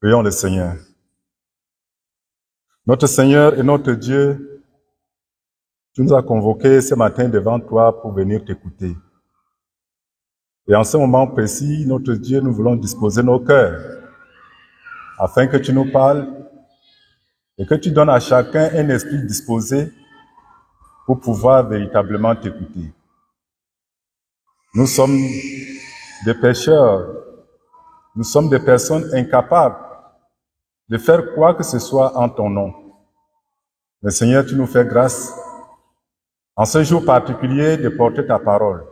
Prions le Seigneur. Notre Seigneur et notre Dieu, tu nous as convoqués ce matin devant toi pour venir t'écouter. Et en ce moment précis, notre Dieu, nous voulons disposer nos cœurs afin que tu nous parles et que tu donnes à chacun un esprit disposé pour pouvoir véritablement t'écouter. Nous sommes des pécheurs, nous sommes des personnes incapables de faire quoi que ce soit en ton nom. Mais Seigneur, tu nous fais grâce en ce jour particulier de porter ta parole.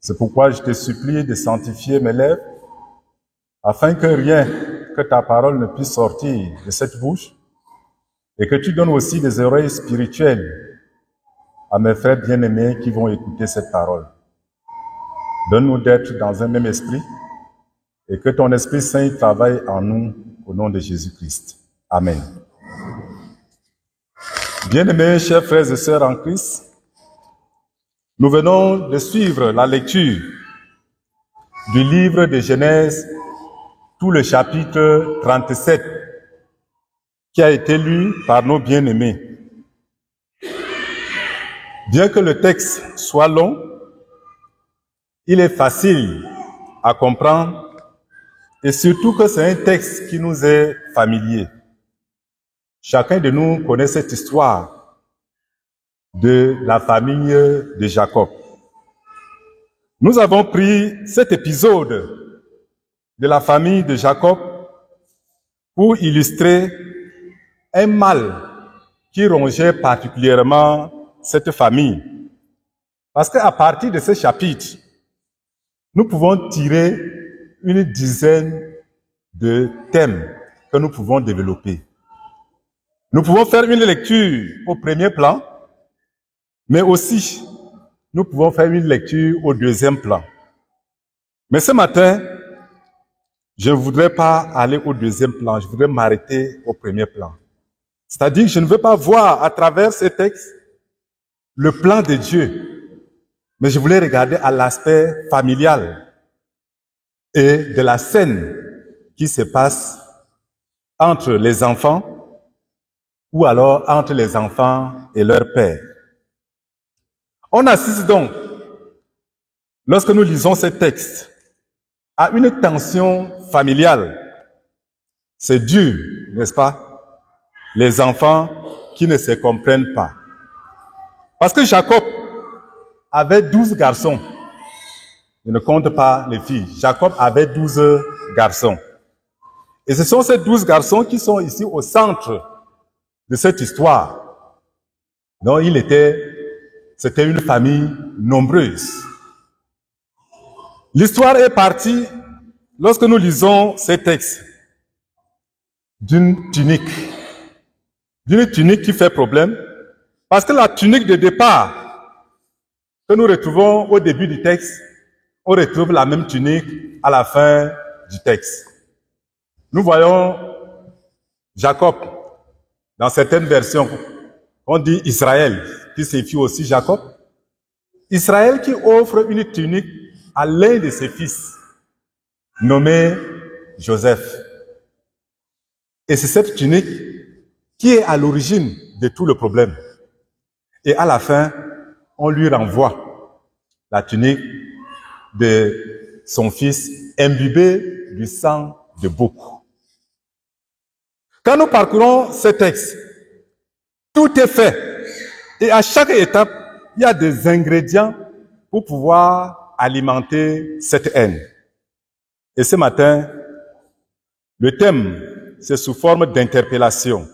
C'est pourquoi je te supplie de sanctifier mes lèvres afin que rien que ta parole ne puisse sortir de cette bouche et que tu donnes aussi des oreilles spirituelles à mes frères bien-aimés qui vont écouter cette parole. Donne-nous d'être dans un même esprit et que ton Esprit Saint travaille en nous au nom de Jésus-Christ. Amen. Bien-aimés, chers frères et sœurs en Christ, nous venons de suivre la lecture du livre de Genèse, tout le chapitre 37, qui a été lu par nos bien-aimés. Bien que le texte soit long, il est facile à comprendre et surtout que c'est un texte qui nous est familier. Chacun de nous connaît cette histoire de la famille de Jacob. Nous avons pris cet épisode de la famille de Jacob pour illustrer un mal qui rongeait particulièrement cette famille. Parce qu'à partir de ce chapitre, nous pouvons tirer une dizaine de thèmes que nous pouvons développer. Nous pouvons faire une lecture au premier plan, mais aussi nous pouvons faire une lecture au deuxième plan. Mais ce matin, je ne voudrais pas aller au deuxième plan, je voudrais m'arrêter au premier plan. C'est-à-dire que je ne veux pas voir à travers ces textes le plan de Dieu, mais je voulais regarder à l'aspect familial et de la scène qui se passe entre les enfants ou alors entre les enfants et leur père. On assiste donc, lorsque nous lisons ces textes, à une tension familiale. C'est dur, n'est-ce pas? Les enfants qui ne se comprennent pas. Parce que Jacob avait 12 garçons. Je ne compte pas les filles. Jacob avait 12 garçons. Et ce sont ces 12 garçons qui sont ici au centre de cette histoire. Donc c'était une famille nombreuse. L'histoire est partie, lorsque nous lisons ces textes, d'une tunique qui fait problème, parce que la tunique de départ que nous retrouvons au début du texte, on retrouve la même tunique à la fin du texte. Nous voyons Jacob, dans certaines versions, on dit Israël, qui signifie aussi Jacob. Israël qui offre une tunique à l'un de ses fils, nommé Joseph. Et c'est cette tunique qui est à l'origine de tout le problème. Et à la fin, on lui renvoie la tunique de son fils imbibé du sang de beaucoup. Quand nous parcourons ce texte, tout est fait. Et à chaque étape, il y a des ingrédients pour pouvoir alimenter cette haine. Et ce matin, le thème, c'est sous forme d'interpellation.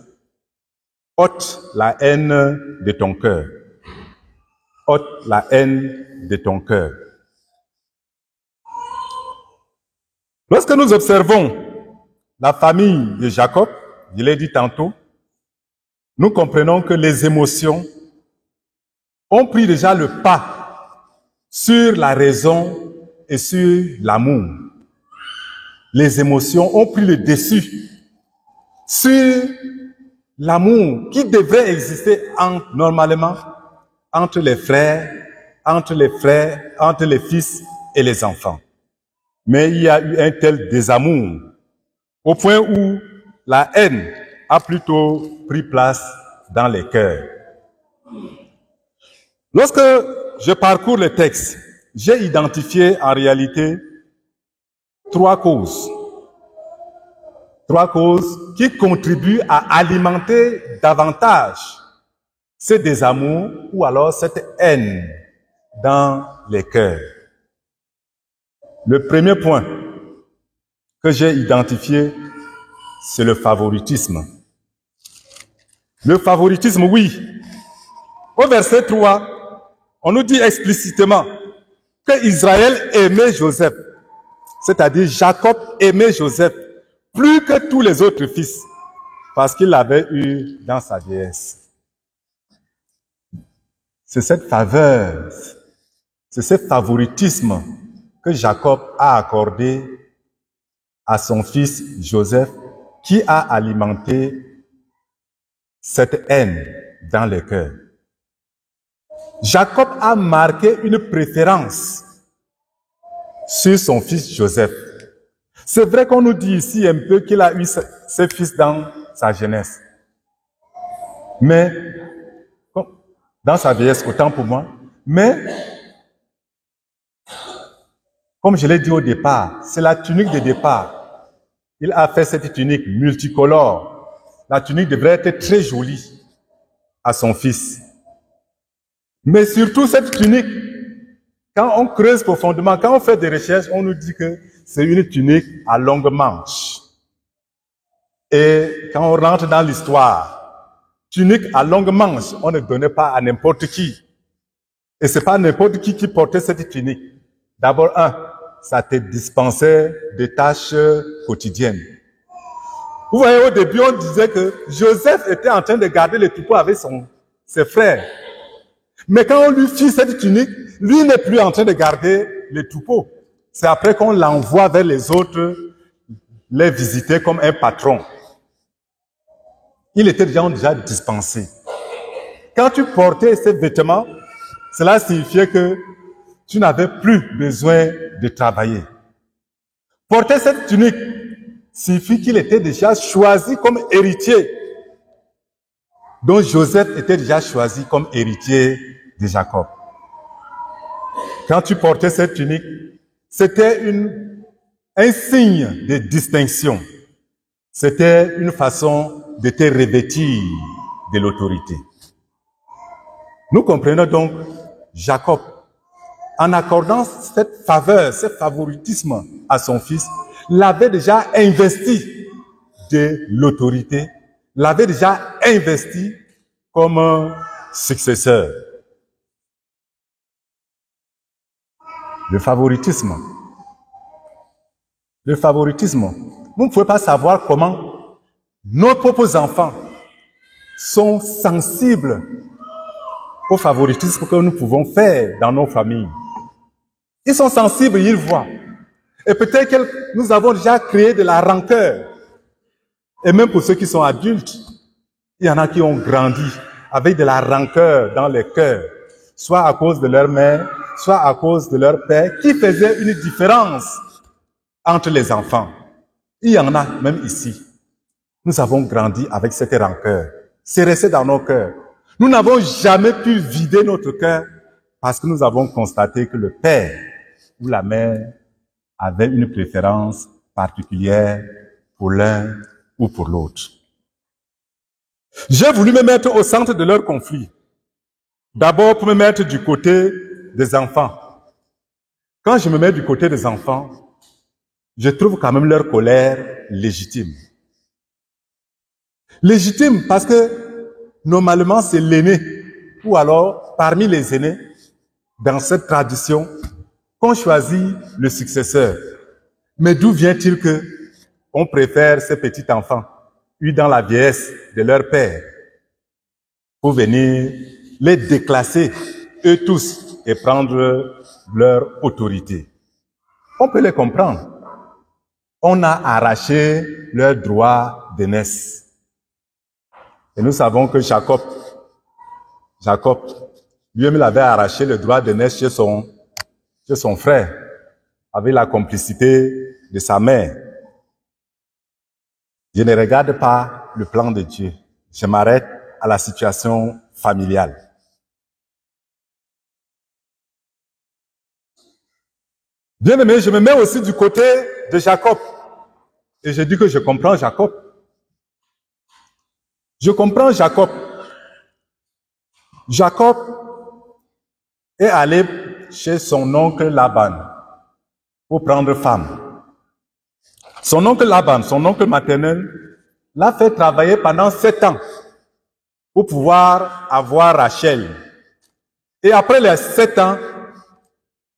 ôte la haine de ton cœur. Ôte la haine de ton cœur. Lorsque nous observons la famille de Jacob, je l'ai dit tantôt, nous comprenons que les émotions ont pris déjà le pas sur la raison et sur l'amour. Les émotions ont pris le dessus sur l'amour qui devrait exister normalement entre les frères, entre les fils et les enfants. Mais il y a eu un tel désamour au point où la haine a plutôt pris place dans les cœurs. Lorsque je parcours le texte, j'ai identifié en réalité trois causes. Trois causes qui contribuent à alimenter davantage ce désamour ou alors cette haine dans les cœurs. Le premier point que j'ai identifié, c'est le favoritisme. Le favoritisme, oui. Au verset 3, on nous dit explicitement que Israël aimait Joseph, c'est-à-dire Jacob aimait Joseph plus que tous les autres fils, parce qu'il l'avait eu dans sa vieillesse. C'est cette faveur, c'est ce favoritisme que Jacob a accordé à son fils Joseph qui a alimenté cette haine dans les cœurs. Jacob a marqué une préférence sur son fils Joseph. C'est vrai qu'on nous dit ici un peu qu'il a eu ses fils dans sa jeunesse. Mais, dans sa vieillesse, autant pour moi. Mais, comme je l'ai dit au départ, c'est la tunique de départ. Il a fait cette tunique multicolore. La tunique devrait être très jolie à son fils. Mais surtout cette tunique, quand on creuse profondément, quand on fait des recherches, on nous dit que c'est une tunique à longue manche. Et quand on rentre dans l'histoire, tunique à longue manche, on ne donnait pas à n'importe qui. Et c'est pas n'importe qui portait cette tunique. D'abord, ça te dispensait des tâches quotidiennes. Vous voyez, au début, on disait que Joseph était en train de garder les troupeaux avec ses frères. Mais quand on lui fit cette tunique, lui n'est plus en train de garder les troupeaux. C'est après qu'on l'envoie vers les autres, les visiter comme un patron. Il était déjà dispensé. Quand tu portais ces vêtements, cela signifiait que tu n'avais plus besoin de travailler. Porter cette tunique signifie qu'il était déjà choisi comme héritier. Donc Joseph était déjà choisi comme héritier de Jacob. Quand tu portais cette tunique, c'était un signe de distinction. C'était une façon de te revêtir de l'autorité. Nous comprenons donc Jacob, en accordant cette faveur, ce favoritisme à son fils, l'avait déjà investi de l'autorité, l'avait déjà investi comme un successeur. Le favoritisme. Le favoritisme. Vous ne pouvez pas savoir comment nos propres enfants sont sensibles au favoritisme que nous pouvons faire dans nos familles. Ils sont sensibles, ils voient. Et peut-être que nous avons déjà créé de la rancœur. Et même pour ceux qui sont adultes, il y en a qui ont grandi avec de la rancœur dans les cœurs, soit à cause de leur mère, soit à cause de leur père, qui faisait une différence entre les enfants. Il y en a même ici. Nous avons grandi avec cette rancœur. C'est resté dans nos cœurs. Nous n'avons jamais pu vider notre cœur parce que nous avons constaté que le père ou la mère avait une préférence particulière pour l'un ou pour l'autre. J'ai voulu me mettre au centre de leur conflit. D'abord pour me mettre du côté des enfants. Quand je me mets du côté des enfants, je trouve quand même leur colère légitime. Légitime parce que normalement c'est l'aîné, ou alors parmi les aînés, dans cette tradition, qu'on choisit le successeur. Mais d'où vient-il que on préfère ces petits enfants, eus dans la vieillesse de leur père, pour venir les déclasser, eux tous, et prendre leur autorité? On peut les comprendre. On a arraché leur droit d'aînesse. Et nous savons que Jacob, lui-même, il avait arraché le droit d'aînesse chez son frère, avec la complicité de sa mère. Je ne regarde pas le plan de Dieu. Je m'arrête à la situation familiale. Bien aimé, je me mets aussi du côté de Jacob. Et je dis que je comprends Jacob. Je comprends Jacob. Jacob est allé chez son oncle Laban pour prendre femme. Son oncle Laban, son oncle maternel, l'a fait travailler pendant 7 ans pour pouvoir avoir Rachel. Et après les 7 ans,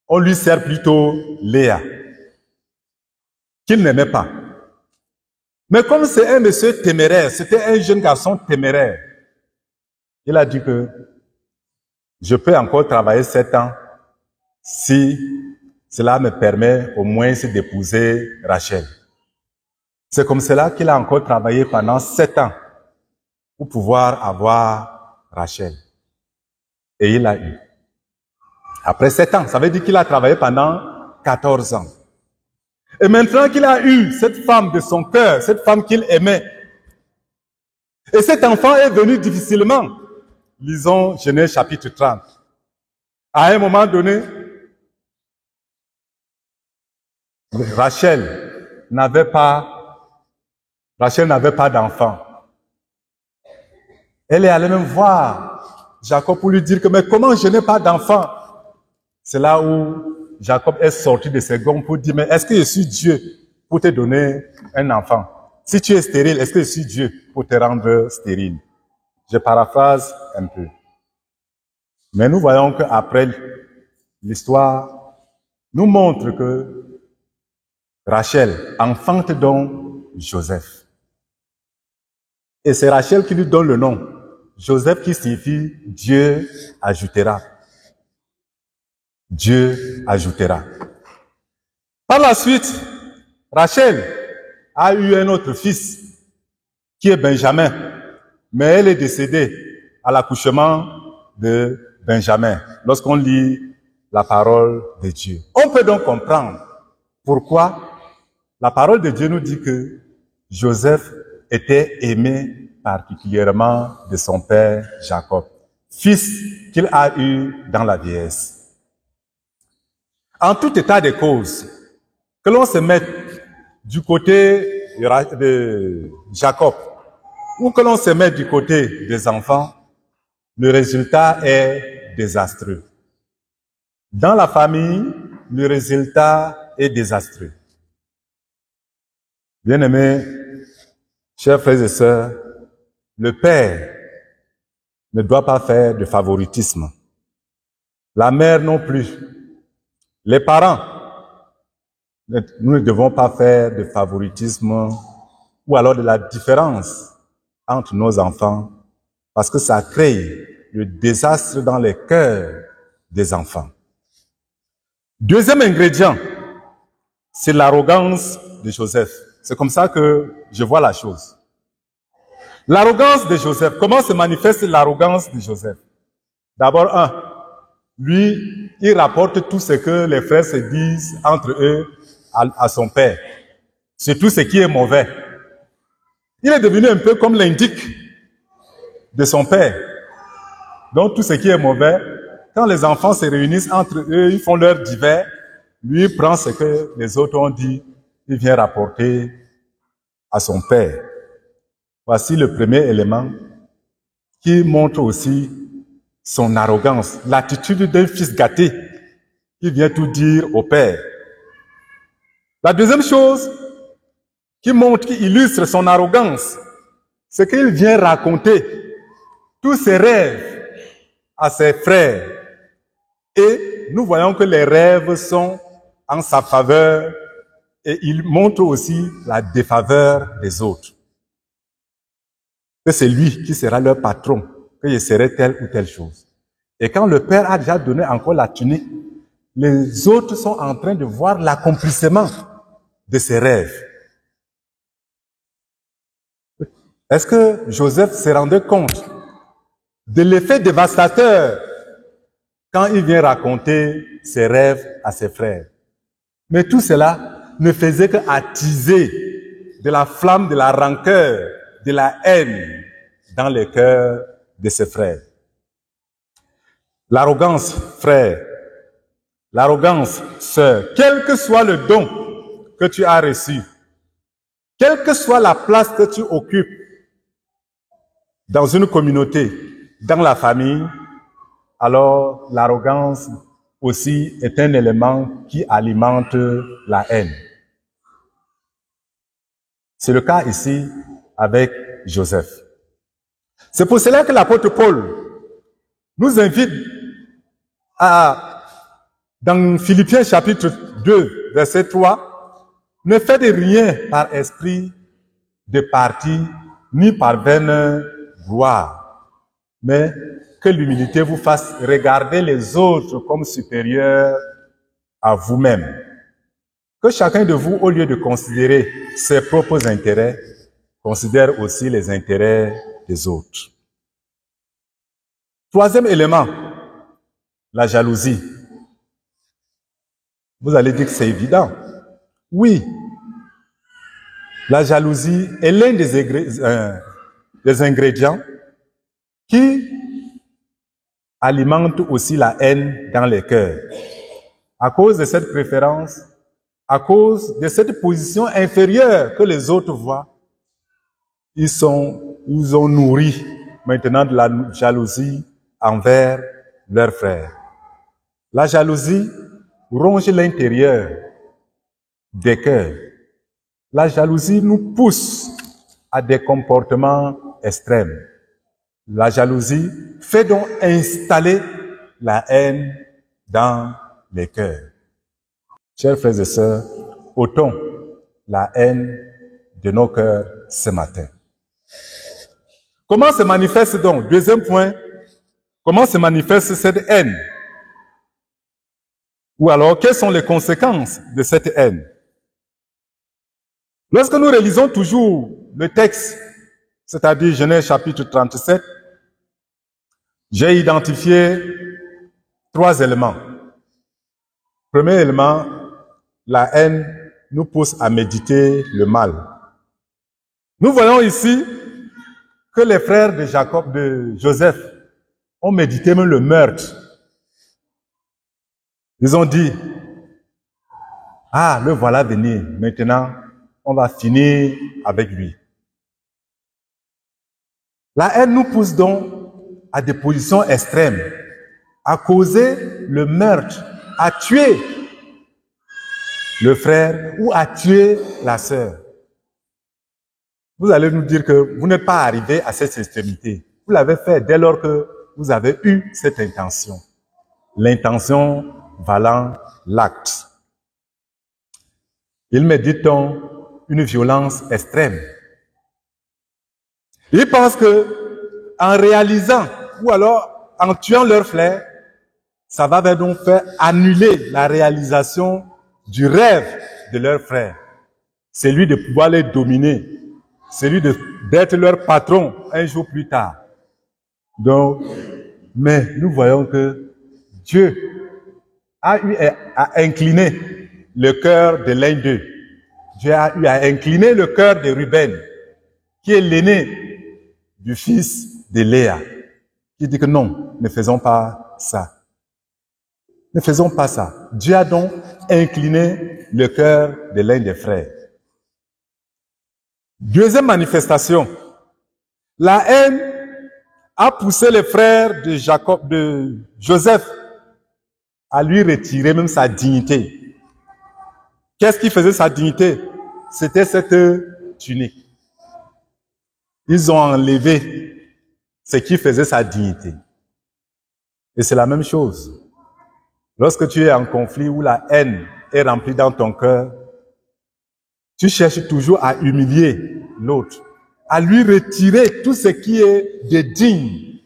on lui sert plutôt Léa, qu'il n'aimait pas. Mais comme c'est un monsieur téméraire, c'était un jeune garçon téméraire, il a dit que je peux encore travailler 7 ans si cela me permet au moins d'épouser Rachel. C'est comme cela qu'il a encore travaillé pendant 7 ans pour pouvoir avoir Rachel. Et il a eu. Après 7 ans, ça veut dire qu'il a travaillé pendant 14 ans. Et maintenant qu'il a eu cette femme de son cœur, cette femme qu'il aimait, et cet enfant est venu difficilement. Lisons Genèse chapitre 30. À un moment donné, Rachel n'avait pas d'enfant. Elle est allée même voir Jacob pour lui dire que, mais comment je n'ai pas d'enfant? C'est là où Jacob est sorti de ses gonds pour dire, mais est-ce que je suis Dieu pour te donner un enfant? Si tu es stérile, est-ce que je suis Dieu pour te rendre stérile? Je paraphrase un peu. Mais nous voyons qu'après, l'histoire nous montre que Rachel enfante donc Joseph. Et c'est Rachel qui lui donne le nom. Joseph qui signifie Dieu ajoutera. Dieu ajoutera. Par la suite, Rachel a eu un autre fils qui est Benjamin, mais elle est décédée à l'accouchement de Benjamin lorsqu'on lit la parole de Dieu. On peut donc comprendre pourquoi la parole de Dieu nous dit que Joseph était aimé particulièrement de son père Jacob, fils qu'il a eu dans la vieillesse. En tout état de cause, que l'on se mette du côté de Jacob ou que l'on se mette du côté des enfants, le résultat est désastreux. Dans la famille, le résultat est désastreux. Bien-aimés, chers frères et sœurs, le père ne doit pas faire de favoritisme. La mère non plus. Les parents, nous ne devons pas faire de favoritisme ou alors de la différence entre nos enfants parce que ça crée le désastre dans les cœurs des enfants. Deuxième ingrédient, c'est l'arrogance de Joseph. C'est comme ça que je vois la chose. L'arrogance de Joseph. Comment se manifeste l'arrogance de Joseph? D'abord, lui, il rapporte tout ce que les frères se disent entre eux à son père. Surtout ce qui est mauvais. Il est devenu un peu comme l'indic de son père. Donc tout ce qui est mauvais, quand les enfants se réunissent entre eux, ils font leur divers, lui il prend ce que les autres ont dit, il vient rapporter à son père. Voici le premier élément qui montre aussi son arrogance, l'attitude d'un fils gâté qui vient tout dire au père. La deuxième chose qui montre, qui illustre son arrogance, c'est qu'il vient raconter tous ses rêves à ses frères. Et nous voyons que les rêves sont en sa faveur et il montre aussi la défaveur des autres. Que c'est lui qui sera leur patron, que je serai telle ou telle chose. Et quand le Père a déjà donné encore la tunique, les autres sont en train de voir l'accomplissement de ses rêves. Est-ce que Joseph se rendait compte de l'effet dévastateur quand il vient raconter ses rêves à ses frères? Mais tout cela ne faisait qu'attiser de la flamme de la rancœur, de la haine dans les cœurs de ses frères. L'arrogance, frère, l'arrogance, sœur, quel que soit le don que tu as reçu, quelle que soit la place que tu occupes dans une communauté, dans la famille, alors l'arrogance aussi est un élément qui alimente la haine. C'est le cas ici avec Joseph. C'est pour cela que l'apôtre Paul nous invite dans Philippiens chapitre 2, verset 3, ne faites rien par esprit de parti, ni par vaine gloire, mais que l'humilité vous fasse regarder les autres comme supérieurs à vous-même. Que chacun de vous, au lieu de considérer ses propres intérêts, considère aussi les intérêts des autres. Troisième élément, la jalousie. Vous allez dire que c'est évident. Oui, la jalousie est l'un des ingrédients qui alimente aussi la haine dans les cœurs. À cause de cette préférence, à cause de cette position inférieure que les autres voient, ils ont nourri maintenant de la jalousie envers leurs frères. La jalousie ronge l'intérieur des cœurs. La jalousie nous pousse à des comportements extrêmes. La jalousie fait donc installer la haine dans les cœurs. Chers frères et sœurs, ôtons la haine de nos cœurs ce matin. Comment se manifeste donc? Deuxième point, comment se manifeste cette haine? Ou alors, quelles sont les conséquences de cette haine? Lorsque nous relisons toujours le texte, c'est-à-dire Genèse chapitre 37, j'ai identifié 3 éléments. Premier élément, la haine nous pousse à méditer le mal. Nous voyons ici que les frères de Joseph, ont médité même le meurtre. Ils ont dit, le voilà venir, maintenant on va finir avec lui. La haine nous pousse donc à des positions extrêmes, à causer le meurtre, à tuer le frère ou à tuer la sœur. Vous allez nous dire que vous n'êtes pas arrivé à cette extrémité. Vous l'avez fait dès lors que vous avez eu cette intention. L'intention valant l'acte. Ils méditent donc une violence extrême. Ils pensent que, en réalisant, ou alors en tuant leur frère, ça va donc faire annuler la réalisation du rêve de leur frère. C'est lui de pouvoir les dominer. C'est lui d'être leur patron un jour plus tard. Donc, mais nous voyons que Dieu a eu à incliner le cœur de l'un d'eux. Dieu a eu à incliner le cœur de Ruben, qui est l'aîné du fils de Léa, qui dit que non, ne faisons pas ça. Ne faisons pas ça. Dieu a donc incliné le cœur de l'un des frères. Deuxième manifestation, la haine a poussé les frères de Joseph à lui retirer même sa dignité. Qu'est-ce qui faisait sa dignité? C'était cette tunique. Ils ont enlevé ce qui faisait sa dignité. Et c'est la même chose. Lorsque tu es en conflit où la haine est remplie dans ton cœur, tu cherches toujours à humilier l'autre, à lui retirer tout ce qui est de digne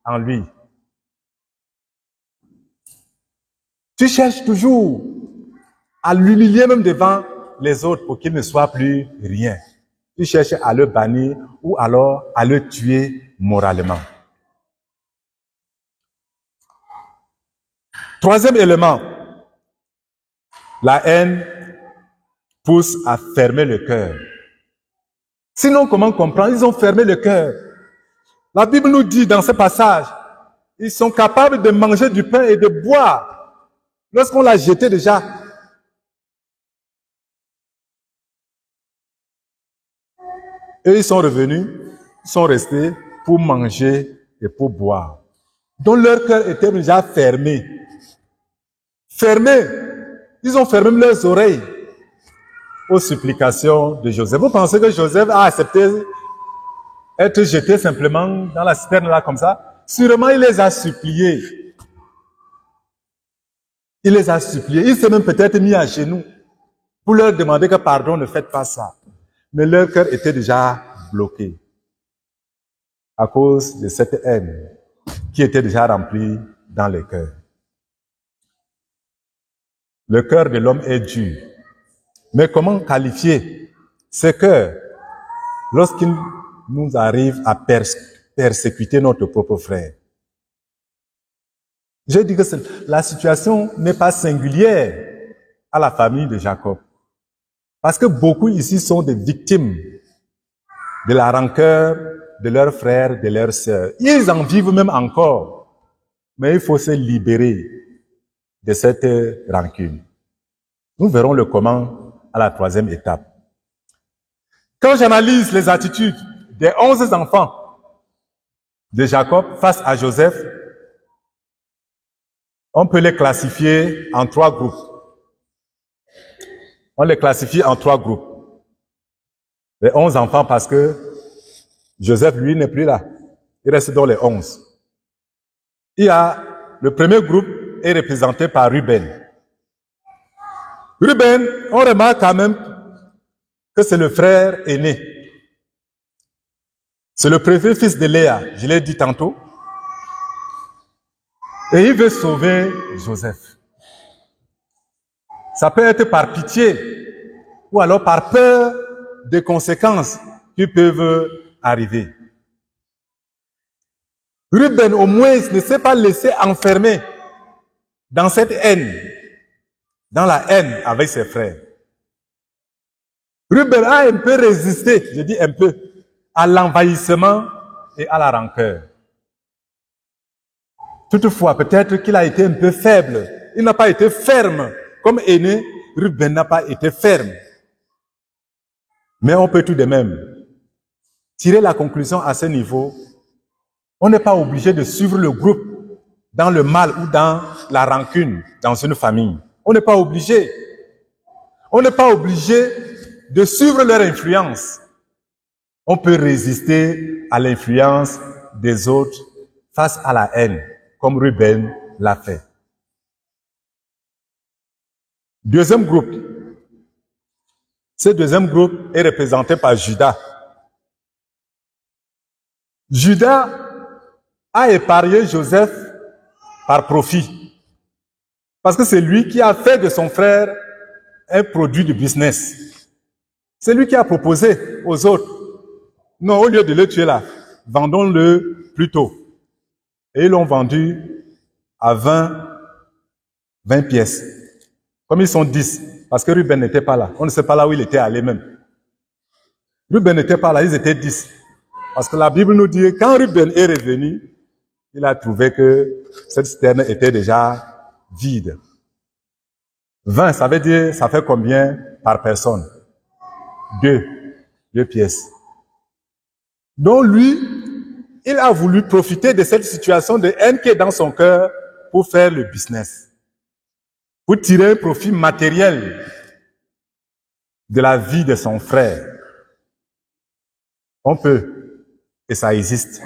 en lui. Tu cherches toujours à l'humilier même devant les autres pour qu'il ne soit plus rien. Tu cherches à le bannir ou alors à le tuer moralement. Troisième élément, la haine pousse à fermer le cœur. Sinon, comment comprendre? Ils ont fermé le cœur. La Bible nous dit dans ce passage, ils sont capables de manger du pain et de boire. Lorsqu'on l'a jeté déjà, eux, ils sont revenus, ils sont restés pour manger et pour boire. Donc leur cœur était déjà fermé. Fermé. Ils ont fermé leurs oreilles aux supplications de Joseph. Vous pensez que Joseph a accepté être jeté simplement dans la citerne là comme ça? Sûrement, il les a suppliés. Il les a suppliés. Il s'est même peut-être mis à genoux pour leur demander que pardon, ne faites pas ça. Mais leur cœur était déjà bloqué à cause de cette haine qui était déjà remplie dans les cœurs. Le cœur de l'homme est dur. Mais comment qualifier ce cœur lorsqu'il nous arrive à persécuter notre propre frère? Je dis que la situation n'est pas singulière à la famille de Jacob. Parce que beaucoup ici sont des victimes de la rancœur de leurs frères, de leurs sœurs. Ils en vivent même encore. Mais il faut se libérer de cette rancune. Nous verrons le comment à la troisième étape. Quand j'analyse les attitudes des 11 enfants de Jacob face à Joseph, on peut les classifier en 3 groupes. On les classifie en 3 groupes. Les 11 enfants parce que Joseph, lui, n'est plus là. Il reste dans les 11. Il y a, le premier groupe est représenté par Ruben. Ruben, on remarque quand même que c'est le frère aîné. C'est le préfet fils de Léa, je l'ai dit tantôt. Et il veut sauver Joseph. Ça peut être par pitié ou alors par peur des conséquences qui peuvent arriver. Ruben, au moins, ne s'est pas laissé enfermer dans cette haine, dans la haine avec ses frères. Ruben a un peu résisté, je dis un peu, à l'envahissement et à la rancœur. Toutefois, peut-être qu'il a été un peu faible. Il n'a pas été ferme. Comme aîné, Ruben n'a pas été ferme. Mais on peut tout de même tirer la conclusion à ce niveau. On n'est pas obligé de suivre le groupe dans le mal ou dans la rancune dans une famille. On n'est pas obligé. On n'est pas obligé de suivre leur influence. On peut résister à l'influence des autres face à la haine, comme Ruben l'a fait. Deuxième groupe. Ce deuxième groupe est représenté par Judas. Judas a épargné Joseph par profit. Parce que c'est lui qui a fait de son frère un produit de business. C'est lui qui a proposé aux autres. Non, au lieu de le tuer là, vendons-le plus tôt. Et ils l'ont vendu à 20 pièces. Comme ils sont 10, parce que Ruben n'était pas là. On ne sait pas là où il était allé même. Ruben n'était pas là, ils étaient 10. Parce que la Bible nous dit que quand Ruben est revenu, il a trouvé que cette citerne était déjà vide. 20, ça veut dire, ça fait combien par personne? 2 pièces. Donc lui, il a voulu profiter de cette situation de haine qui est dans son cœur pour faire le business. Pour tirer un profit matériel de la vie de son frère. On peut, et ça existe.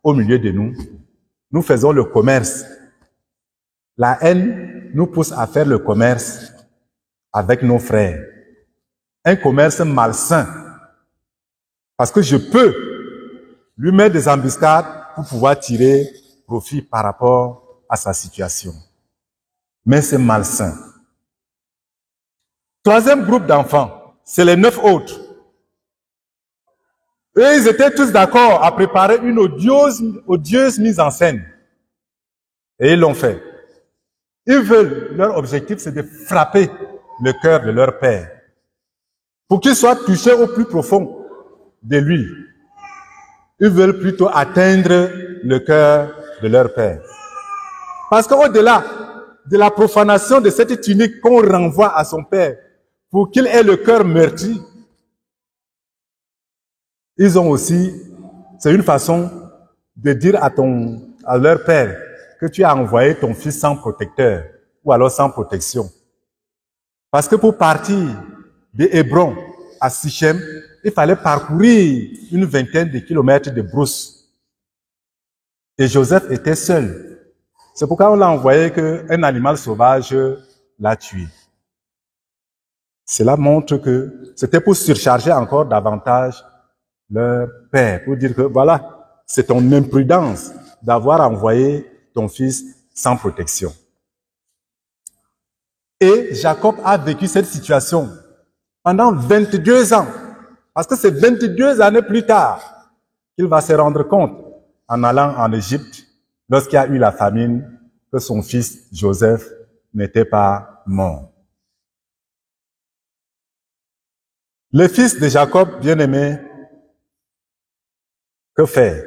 au milieu de nous. Nous faisons le commerce. La haine nous pousse à faire le commerce avec nos frères. Un commerce malsain. Parce que je peux lui mettre des embuscades pour pouvoir tirer profit par rapport à sa situation. Mais c'est malsain. Troisième groupe d'enfants, c'est les 9 autres. Eux, ils étaient tous d'accord à préparer une odieuse mise en scène. Et ils l'ont fait. Ils veulent, leur objectif, c'est de frapper le cœur de leur père. Pour qu'il soit touché au plus profond de lui. Ils veulent plutôt atteindre le cœur de leur père. Parce qu'au-delà de la profanation de cette tunique qu'on renvoie à son père, pour qu'il ait le cœur meurtri, ils ont aussi, c'est une façon de dire à leur père que tu as envoyé ton fils sans protecteur ou alors sans protection. Parce que pour partir de Hébron à Sichem, il fallait parcourir une vingtaine de kilomètres de brousse. Et Joseph était seul. C'est pourquoi on l'a envoyé qu'un animal sauvage l'a tué. Cela montre que c'était pour surcharger encore davantage leur père, pour dire que voilà, c'est ton imprudence d'avoir envoyé ton fils sans protection. Et Jacob a vécu cette situation pendant 22 ans. Parce que c'est 22 années plus tard qu'il va se rendre compte, en allant en Égypte, lorsqu'il y a eu la famine, que son fils Joseph n'était pas mort. Les fils de Jacob, bien-aimés, que faire?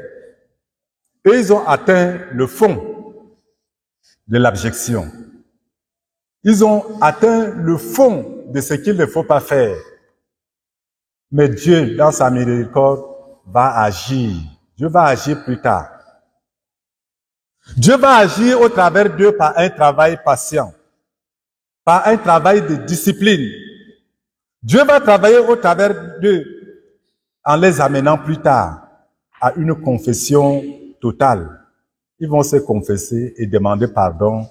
Eux, ils ont atteint le fond de l'abjection. Ils ont atteint le fond de ce qu'il ne faut pas faire. Mais Dieu, dans sa miséricorde, va agir. Dieu va agir plus tard. Dieu va agir au travers d'eux par un travail patient, par un travail de discipline. Dieu va travailler au travers d'eux en les amenant plus tard à une confession totale. Ils vont se confesser et demander pardon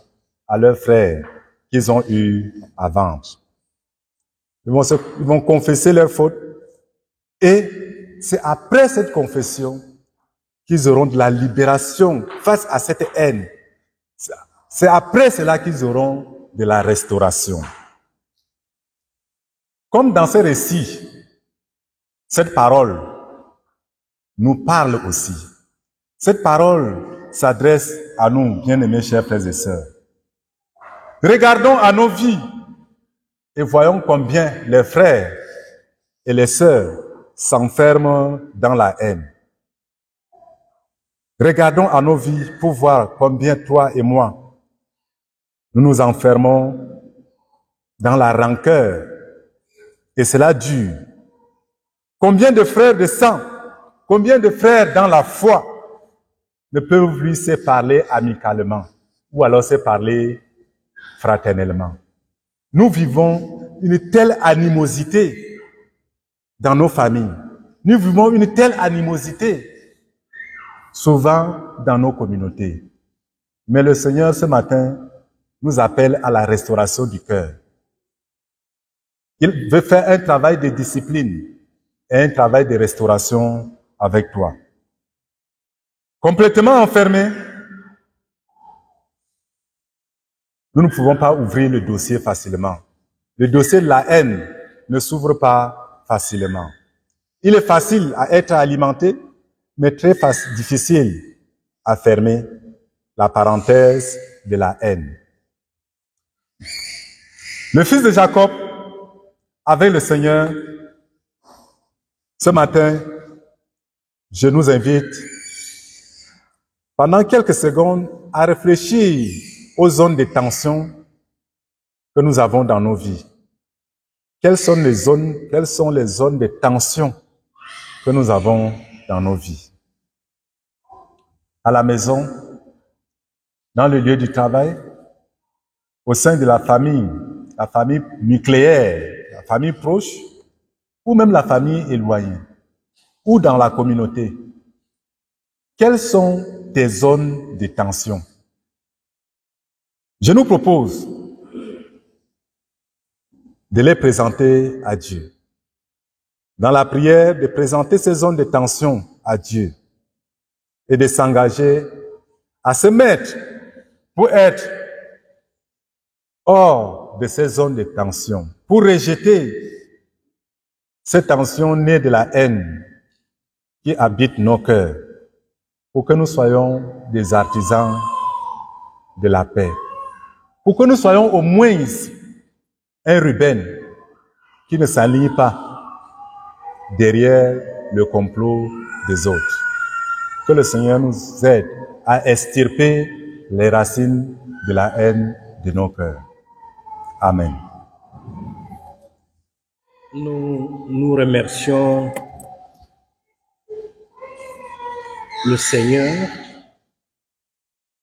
à leurs frères qu'ils ont eu avant. Ils vont confesser leurs fautes et c'est après cette confession qu'ils auront de la libération face à cette haine. C'est après cela qu'ils auront de la restauration. Comme dans ce récit, cette parole nous parle aussi. Cette parole s'adresse à nous, bien-aimés chers frères et sœurs. Regardons à nos vies et voyons combien les frères et les sœurs s'enferment dans la haine. Regardons à nos vies pour voir combien toi et moi, nous nous enfermons dans la rancœur. Et cela dure. Combien de frères de sang, combien de frères dans la foi ne peuvent plus se parler amicalement ou alors se parler fraternellement. Nous vivons une telle animosité dans nos familles. Nous vivons une telle animosité souvent dans nos communautés. Mais le Seigneur, ce matin, nous appelle à la restauration du cœur. Il veut faire un travail de discipline et un travail de restauration avec toi. Complètement enfermés, nous ne pouvons pas ouvrir le dossier facilement. Le dossier de la haine ne s'ouvre pas facilement. Il est facile à être alimenté, mais très difficile à fermer la parenthèse de la haine. Le fils de Jacob, avec le Seigneur, ce matin, je nous invite, pendant quelques secondes, à réfléchir aux zones de tension que nous avons dans nos vies. Quelles sont les zones de tension que nous avons dans nos vies? À la maison, dans le lieu du travail, au sein de la famille nucléaire, la famille proche, ou même la famille éloignée, ou dans la communauté. quelles sont tes zones de tension? Je nous propose de les présenter à Dieu. Dans la prière, de présenter ces zones de tension à Dieu et de s'engager à se mettre pour être hors de ces zones de tension, pour rejeter ces tensions nées de la haine qui habitent nos cœurs, pour que nous soyons des artisans de la paix, pour que nous soyons au moins un Ruben qui ne s'aligne pas derrière le complot des autres. Que le Seigneur nous aide à extirper les racines de la haine de nos cœurs. Amen. Nous remercions le Seigneur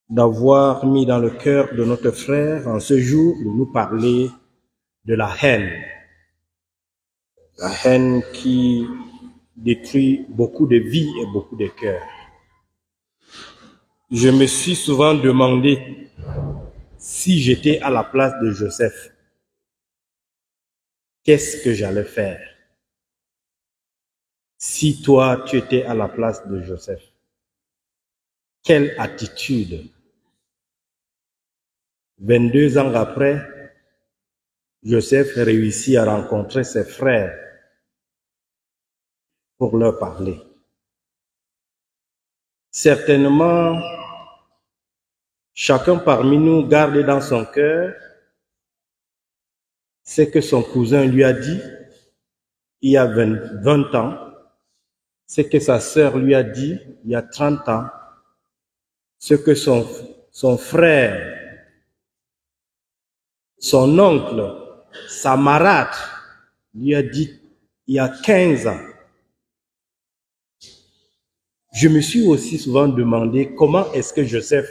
d'avoir mis dans le cœur de notre frère en ce jour de nous parler de la haine. La haine qui détruit beaucoup de vies et beaucoup de cœurs. Je me suis souvent demandé si j'étais à la place de Joseph, qu'est-ce que j'allais faire? Si toi, tu étais à la place de Joseph, quelle attitude? 22 ans après, Joseph réussit à rencontrer ses frères pour leur parler. Certainement, chacun parmi nous garde dans son cœur ce que son cousin lui a dit il y a 20 ans, ce que sa sœur lui a dit il y a 30 ans, ce que son frère, son oncle, sa marâtre lui a dit il y a 15 ans. Je me suis aussi souvent demandé comment est-ce que Joseph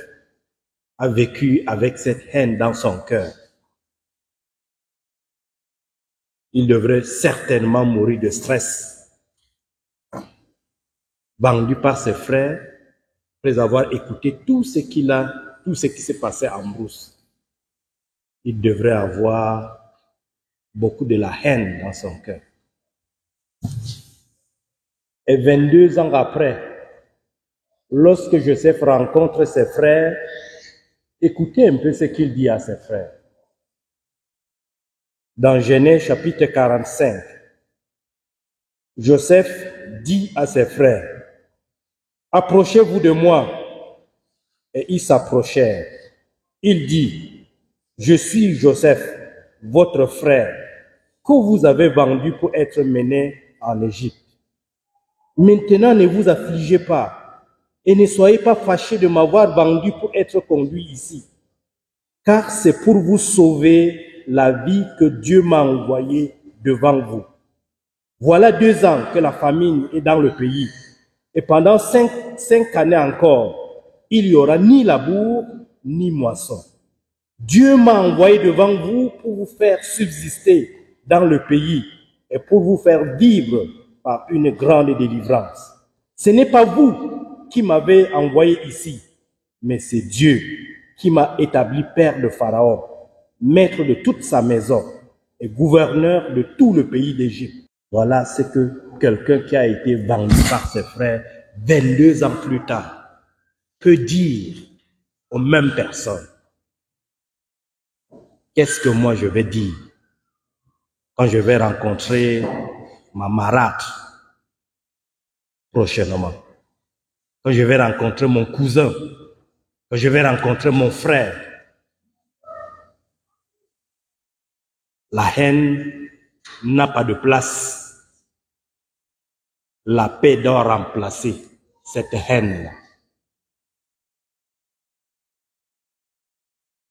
a vécu avec cette haine dans son cœur. Il devrait certainement mourir de stress. Vendu par ses frères, après avoir écouté tout ce qui s'est passé en brousse. Il devrait avoir beaucoup de la haine dans son cœur. Et 22 ans après, lorsque Joseph rencontre ses frères, écoutez un peu ce qu'il dit à ses frères. Dans Genèse chapitre 45, Joseph dit à ses frères, « Approchez-vous de moi. » Et ils s'approchèrent. Il dit, « Je suis Joseph, votre frère, que vous avez vendu pour être mené en Égypte. Maintenant, ne vous affligez pas et ne soyez pas fâchés de m'avoir vendu pour être conduit ici, car c'est pour vous sauver la vie que Dieu m'a envoyé devant vous. Voilà 2 ans que la famine est dans le pays, et pendant 5 années encore, il n'y aura ni labour, ni moisson. Dieu m'a envoyé devant vous pour vous faire subsister dans le pays et pour vous faire vivre par une grande délivrance. Ce n'est pas vous qui m'avez envoyé ici, mais c'est Dieu qui m'a établi père de Pharaon, maître de toute sa maison et gouverneur de tout le pays d'Égypte. Voilà ce que quelqu'un qui a été vendu par ses frères 22 ans plus tard peut dire aux mêmes personnes. Qu'est-ce que moi je vais dire quand je vais rencontrer ma marâtre prochainement, quand je vais rencontrer mon cousin, quand je vais rencontrer mon frère? La haine n'a pas de place. La paix doit remplacer cette haine-là.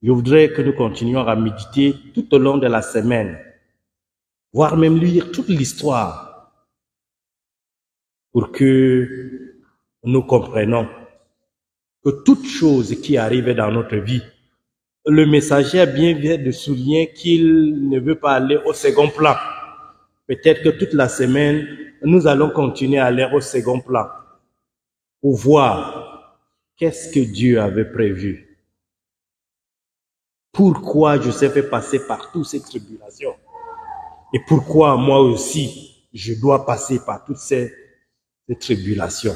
Je voudrais que nous continuions à méditer tout au long de la semaine, voire même lire toute l'histoire, pour que nous comprenions que toute chose qui arrive dans notre vie, le messager a bien fait de souligner qu'il ne veut pas aller au second plan. Peut-être que toute la semaine, nous allons continuer à aller au second plan. pour voir qu'est-ce que Dieu avait prévu. Pourquoi Joseph est passé par toutes ces tribulations. Et pourquoi moi aussi, je dois passer par toutes ces tribulations.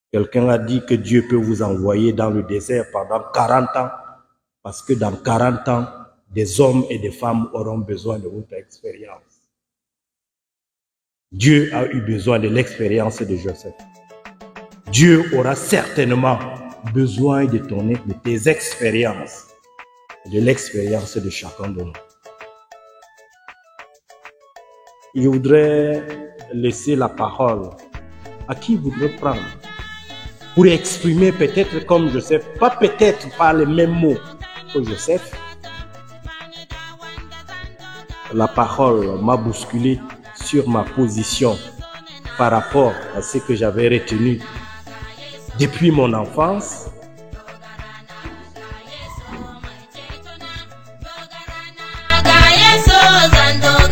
Quelqu'un a dit que Dieu peut vous envoyer dans le désert pendant 40 ans, parce que dans 40 ans, des hommes et des femmes auront besoin de votre expérience. Dieu a eu besoin de l'expérience de Joseph. Dieu aura certainement besoin de tes expériences, de l'expérience de chacun de nous. Je voudrais laisser la parole à qui voudrait prendre pour exprimer peut-être comme Joseph, pas peut-être par les mêmes mots que Joseph. La parole m'a bousculé sur ma position par rapport à ce que j'avais retenu depuis mon enfance. Zando